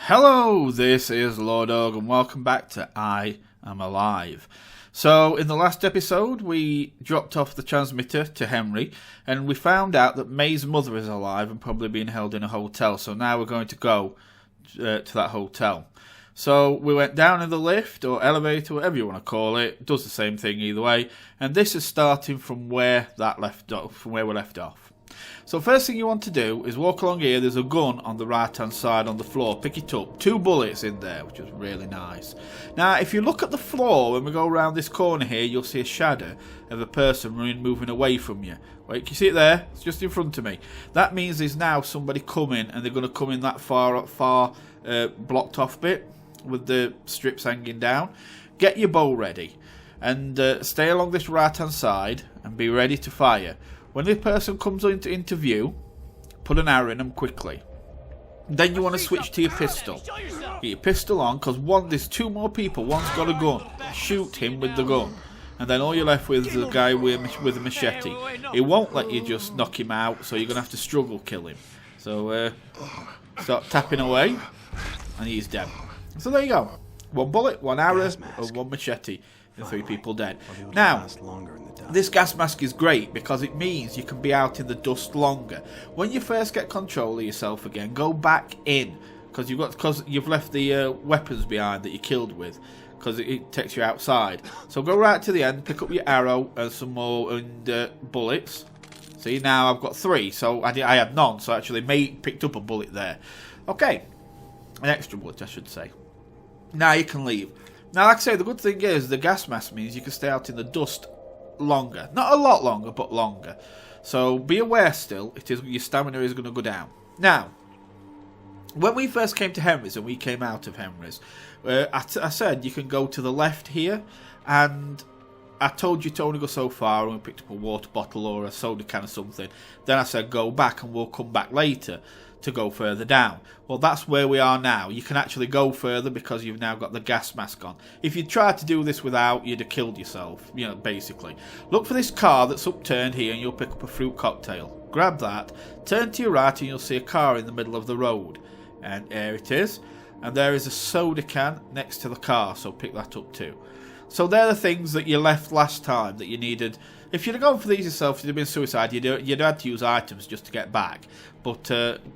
Hello, this is LordUg and welcome back to I Am Alive. So, in the last episode, we dropped off the transmitter to Henry and we found out that May's mother is alive and probably being held in a hotel. So now we're going to go to that hotel. So, we went down in the lift or elevator, whatever you want to call it. Does the same thing either way. And this is starting from where we left off. So first thing you want to do is walk along here. There's a gun on the right hand side on the floor. Pick it up. 2 bullets in there, which is really nice. Now if you look at the floor when we go around this corner here, you'll see a shadow of a person moving away from you. Wait, can you see it there? It's just in front of me. That means there's now somebody coming, and they're going to come in that far blocked off bit with the strips hanging down. Get your bow ready and stay along this right hand side and be ready to fire. When this person comes into view, put an arrow in them quickly. Then you want to switch to your pistol. Get your pistol on, because there's 2 more people. One's got a gun. Shoot him with the gun. And then all you're left with is the guy with a machete. He won't let you just knock him out, so you're going to have to struggle kill him. So start tapping away, and he's dead. So there you go. 1 bullet, 1 arrow, and 1 machete. And 3 people dead. Now, this gas mask is great because it means you can be out in the dust longer. When you first get control of yourself again, go back in because you've left the weapons behind that you killed with, because it takes you outside. So go right to the end, pick up your arrow and some more bullets. See, now I've got 3, so I had none. So actually, picked up a bullet there. Okay, an extra bullet, I should say. Now you can leave. Now, like I say, the good thing is the gas mask means you can stay out in the dust longer. Not a lot longer, but longer. So be aware still, your stamina is going to go down. Now, when we first came to Henry's and we came out of Henry's, I said you can go to the left here, and I told you to only go so far, and we picked up a water bottle or a soda can or something. Then I said go back and we'll come back later to go further down. Well, that's where we are now. You can actually go further because you've now got the gas mask on. If you tried to do this without, you'd have killed yourself, basically. Look for this car that's upturned here and you'll pick up a fruit cocktail. Grab that, turn to your right and you'll see a car in the middle of the road. And there it is. And there is a soda can next to the car, so pick that up too. So they're the things that you left last time that you needed. If you'd have gone for these yourself, if you'd have been suicide, you'd have had to use items just to get back. But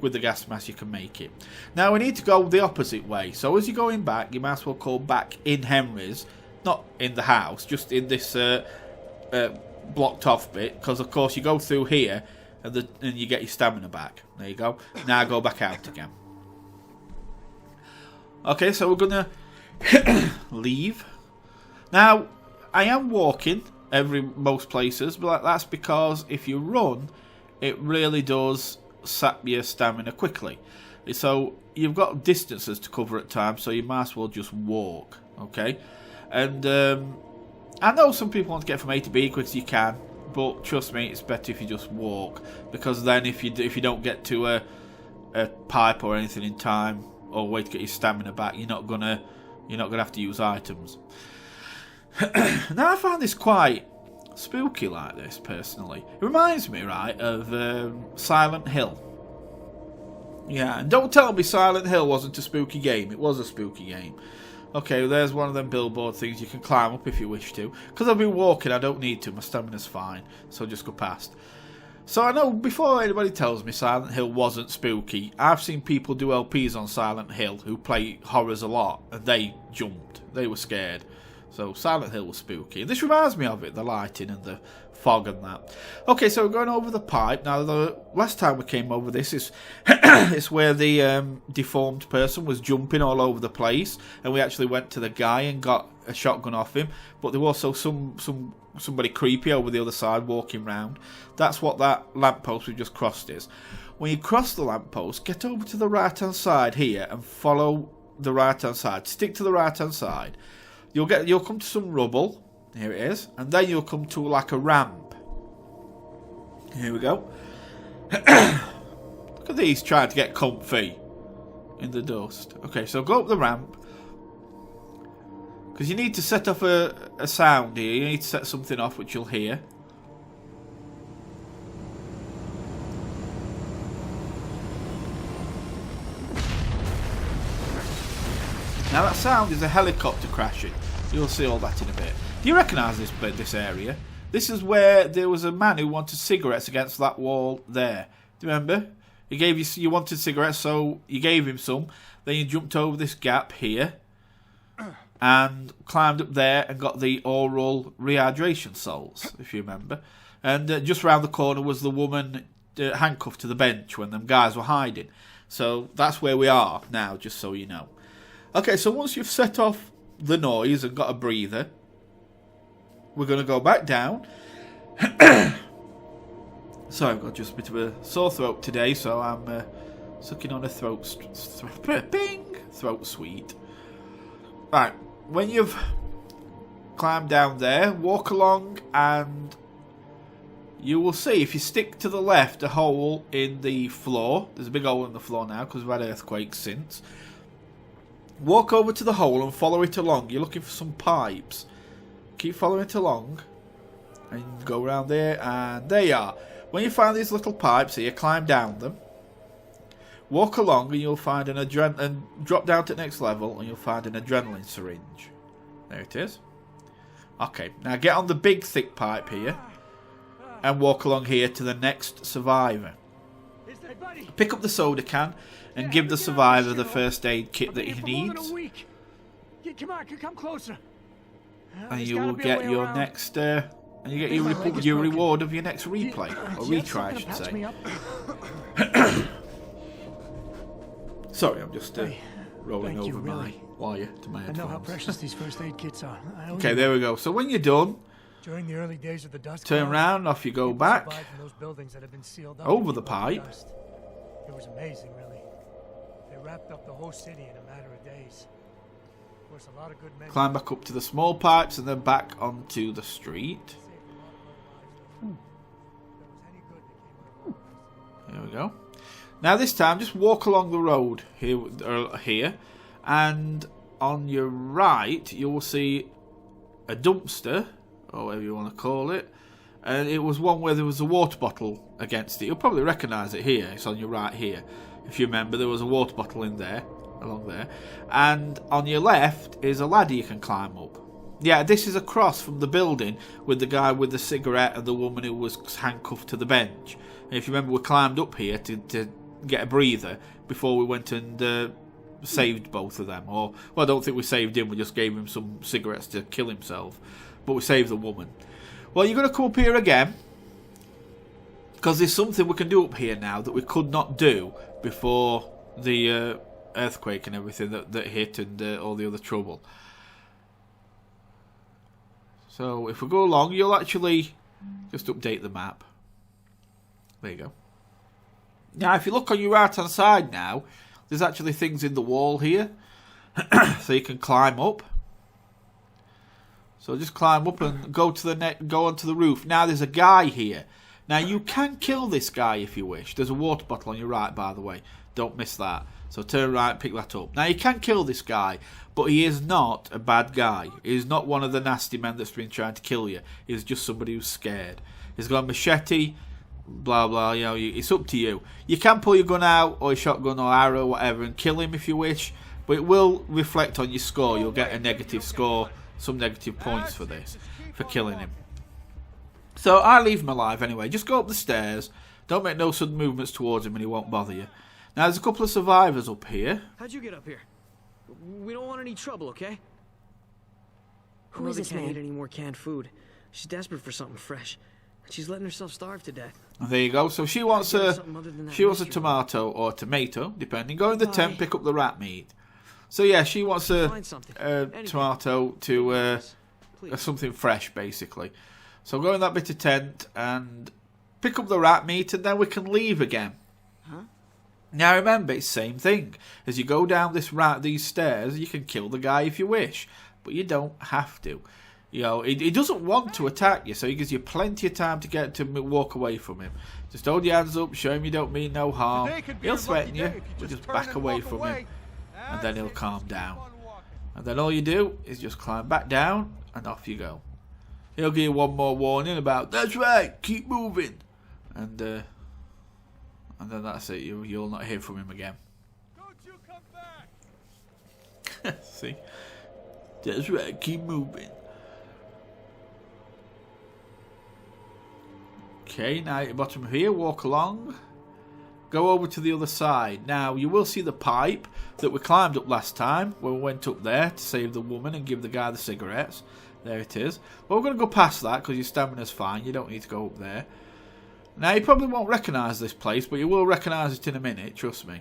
with the gas mask, you can make it. Now, we need to go the opposite way. So as you're going back, you might as well call back in Henry's. Not in the house, just in this blocked off bit. Because, of course, you go through here and you get your stamina back. There you go. Now go back out again. Okay, so we're going to leave. Now, I am walking most places, but that's because if you run, it really does sap your stamina quickly. So you've got distances to cover at times, so you might as well just walk, okay? And I know some people want to get from A to B quick as you can, but trust me, it's better if you just walk, because then if you don't get to a pipe or anything in time, or wait to get your stamina back, you're not gonna have to use items. Now I find this quite spooky like this, personally. It reminds me, right, of Silent Hill. Yeah, and don't tell me Silent Hill wasn't a spooky game. It was a spooky game. Okay, there's one of them billboard things you can climb up if you wish to. Because I've been walking, I don't need to. My stamina's fine, so just go past. So I know before anybody tells me Silent Hill wasn't spooky, I've seen people do LPs on Silent Hill who play horrors a lot, and they jumped. They were scared. So Silent Hill was spooky. This reminds me of it, the lighting and the fog and that. Okay, so we're going over the pipe. Now, the last time we came over this is it's where the deformed person was jumping all over the place, and we actually went to the guy and got a shotgun off him. But there was also somebody creepy over the other side walking round. That's what that lamppost we just crossed is. When you cross the lamppost, get over to the right-hand side here and follow the right-hand side. Stick to the right-hand side. You'll come to some rubble. Here it is. And then you'll come to like a ramp. Here we go. Look at these trying to get comfy in the dust. Okay, so go up the ramp. Because you need to set off a sound here. You need to set something off which you'll hear. Now that sound is a helicopter crashing. You'll see all that in a bit. Do you recognise this area? This is where there was a man who wanted cigarettes against that wall there. Do you remember? He gave you wanted cigarettes, so you gave him some. Then you jumped over this gap here and climbed up there and got the oral rehydration salts, if you remember. And just round the corner was the woman handcuffed to the bench when them guys were hiding. So that's where we are now, just so you know. Okay, so once you've set off the noise and got a breather, we're going to go back down. Sorry, I've got just a bit of a sore throat today, so I'm sucking on a throat sweet. Right, when you've climbed down there, walk along and you will see, if you stick to the left, a hole in the floor. There's a big hole in the floor now because we've had earthquakes since. Walk over to the hole and follow it along. You're looking for some pipes. Keep following it along and go around there, and there you are. When you find these little pipes here, climb down them. Walk along and you'll find and drop down to the next level and you'll find an adrenaline syringe. There it is. Okay, now get on the big thick pipe here and walk along here to the next survivor. Pick up the soda can and give the survivor the first aid kit that he needs. Come on, come closer. And you will get your next and you get your reward of your next replay or retry, I should say. Sorry, I'm just rolling over my wire to my headphones. I know how precious these first aid kits are. Okay, there we go. So when you're done, during the early days of the dust turn around, off you go back those buildings that have been sealed up over the pipe. It was amazing, really. They wrapped up the whole city in a matter of days. Of course, a lot of good men. Climb back up to the small pipes and then back onto the street. There we go. Now this time, just walk along the road here, and on your right you will see a dumpster, or whatever you want to call it, and it was one where there was a water bottle against it. You'll probably recognise it here. It's on your right here. If you remember, there was a water bottle in there, along there, and on your left is a ladder you can climb up. Yeah, this is across from the building with the guy with the cigarette and the woman who was handcuffed to the bench. And if you remember, we climbed up here to get a breather before we went and saved both of them. Or, well, I don't think we saved him, we just gave him some cigarettes to kill himself. But we saved the woman. Well, you're going to come up here again, because there's something we can do up here now that we could not do before the earthquake and everything that hit and all the other trouble. So if we go along, you'll actually just update the map. There you go. Now, if you look on your right-hand side now, there's actually things in the wall here, so you can climb up. So just climb up and go onto the roof. Now there's a guy here. Now you can kill this guy if you wish. There's a water bottle on your right, by the way. Don't miss that. So turn right and pick that up. Now you can kill this guy, but he is not a bad guy. He's not one of the nasty men that's been trying to kill you. He's just somebody who's scared. He's got a machete, blah blah, you know, it's up to you. You can pull your gun out or your shotgun or arrow, whatever, and kill him if you wish, but it will reflect on your score. You'll get a negative score, some negative points for this, for killing him. So I leave him alive anyway. Just go up the stairs, don't make no sudden movements towards him and he won't bother you. Now there's a couple of survivors up here. How'd you get up here? We don't want any trouble, okay? Who is this man? Can't eat any more canned food. She's desperate for something fresh. She's letting herself starve to death. There you go. So she wants a tomato or tomato, depending. Go in the tent, pick up the rat meat. So yeah, she wants a tomato to something fresh, basically. So go in that bit of tent and pick up the rat meat, and then we can leave again. Huh? Now remember, it's the same thing. As you go down these stairs, you can kill the guy if you wish, but you don't have to. You know, he doesn't want to attack you, so he gives you plenty of time to walk away from him. Just hold your hands up, show him you don't mean no harm. He'll threaten you, but just back away from him, and then he'll calm down. And then all you do is just climb back down, and off you go. He'll give you one more warning about, that's right, keep moving. And then that's it, you'll not hear from him again. Don't you come back. See? That's right, keep moving. Okay, now at the bottom here, walk along. Go over to the other side. Now, you will see the pipe that we climbed up last time when we went up there to save the woman and give the guy the cigarettes. There it is. Well, we're going to go past that because your stamina's fine. You don't need to go up there. Now, you probably won't recognise this place, but you will recognise it in a minute, trust me.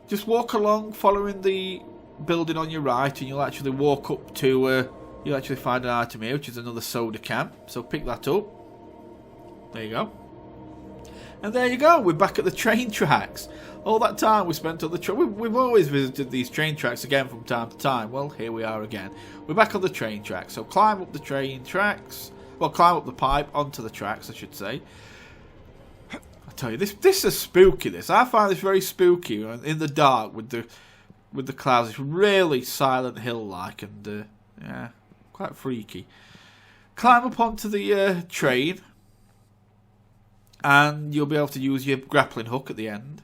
Just walk along following the building on your right and you'll actually walk up to... you'll actually find an item here, which is another soda can. So pick that up. There you go. And there you go, we're back at the train tracks. All that time we spent on the train. We've always visited these train tracks again from time to time. Well, here we are again. We're back on the train tracks. So climb up the train tracks. Well, climb up the pipe onto the tracks, I should say. I tell you, this is spooky, this. I find this very spooky in the dark with the clouds. It's really Silent Hill-like and, yeah, quite freaky. Climb up onto the train. And you'll be able to use your grappling hook at the end.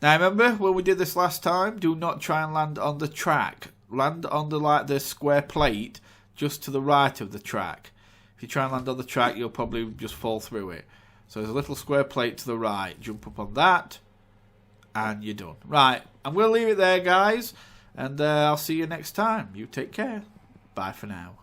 Now remember, when we did this last time, do not try and land on the track. Land on the square plate just to the right of the track. If you try and land on the track, you'll probably just fall through it. So there's a little square plate to the right. Jump up on that, and you're done. Right, I'm going to leave it there, guys. And I'll see you next time. You take care. Bye for now.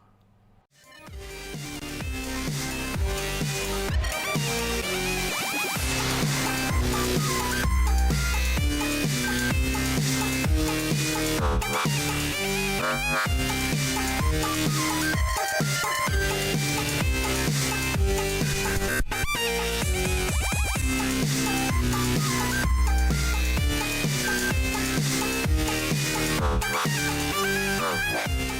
Okay.